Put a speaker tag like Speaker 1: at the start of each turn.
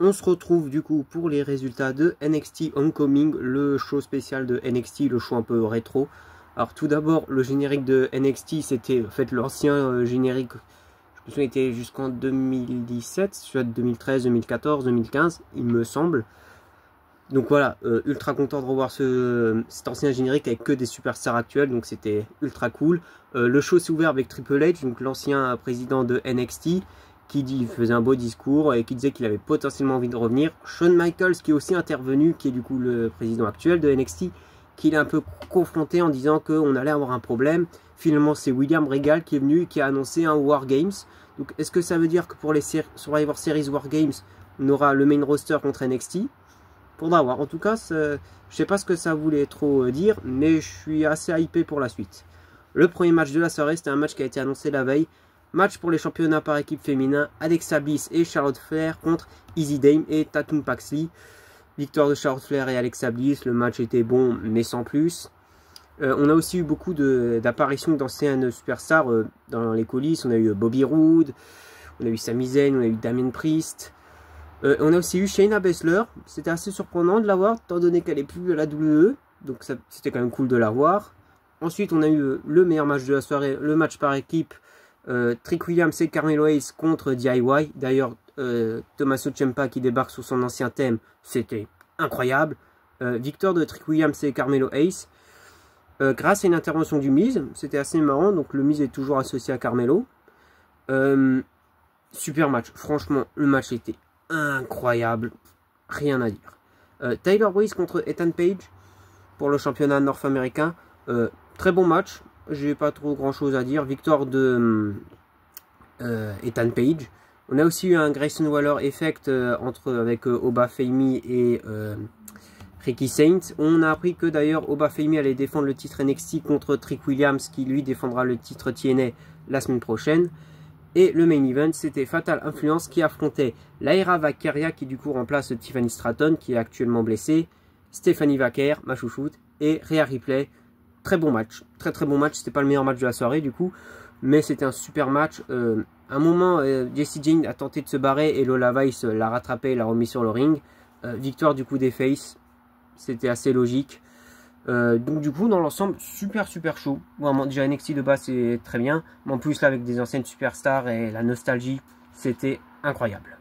Speaker 1: On se retrouve du coup pour les résultats de NXT Homecoming, le show spécial de NXT, le show un peu rétro. Alors tout d'abord, le générique de NXT, c'était en fait l'ancien générique, je me souviens, était jusqu'en 2017, soit 2013, 2014, 2015, il me semble. Donc voilà, ultra content de revoir cet ancien générique avec que des superstars actuels, donc c'était ultra cool. Le show s'est ouvert avec Triple H, donc l'ancien président de NXT, qui faisait un beau discours et qui disait qu'il avait potentiellement envie de revenir. Shawn Michaels qui est aussi intervenu, qui est du coup le président actuel de NXT, qui l'a un peu confronté en disant qu'on allait avoir un problème. Finalement c'est William Regal qui est venu et qui a annoncé un War Games. Donc est-ce que ça veut dire que pour les Survivor Series War Games, on aura le main roster contre NXT? Faudra voir. En tout cas, je sais pas ce que ça voulait trop dire, mais je suis assez hypé pour la suite. Le premier match de la soirée, c'était un match qui a été annoncé la veille. Match pour les championnats par équipe féminin, Alexa Bliss et Charlotte Flair contre Easy Dame et Tatum Paxley. Victoire de Charlotte Flair et Alexa Bliss, le match était bon, mais sans plus. On a aussi eu beaucoup d'apparitions d'anciennes superstars dans les coulisses. On a eu Bobby Roode, on a eu Sami Zayn, on a eu Damien Priest. On a aussi eu Shayna Baszler, c'était assez surprenant de la voir, étant donné qu'elle est plus à la WWE, donc c'était quand même cool de la voir. Ensuite, on a eu le meilleur match de la soirée, le match par équipe, Trick Williams et Carmelo Hayes contre DIY. D'ailleurs, Tommaso Ciampa qui débarque sur son ancien thème, c'était incroyable. Victoire de Trick Williams et Carmelo Hayes, grâce à une intervention du Miz, c'était assez marrant, donc le Miz est toujours associé à Carmelo. Super match, franchement, le match était incroyable, rien à dire. Tyler Breeze contre Ethan Page pour le championnat nord-américain, très bon match, j'ai pas trop grand chose à dire. Victoire de Ethan Page. On a aussi eu un Grayson Waller effect avec Oba Femi et Ricky Saints. On a appris que d'ailleurs Oba Femi allait défendre le titre NXT contre Trick Williams qui lui défendra le titre TNA la semaine prochaine. Et le main event, c'était Fatal Influence qui affrontait Lyra Valkyria qui du coup remplace Tiffany Stratton qui est actuellement blessée, Stephanie Vaquer, ma chouchoute, et Rhea Ripley. Très bon match, très bon match. C'était pas le meilleur match de la soirée du coup, mais c'était un super match. À un moment, Jessie Jane a tenté de se barrer et Lola Vice l'a rattrapé et l'a remis sur le ring. Victoire du coup des Faces, c'était assez logique. Donc du coup dans l'ensemble super chaud, vraiment déjà NXT de base c'est très bien, mais en plus là avec des anciennes superstars et la nostalgie c'était incroyable.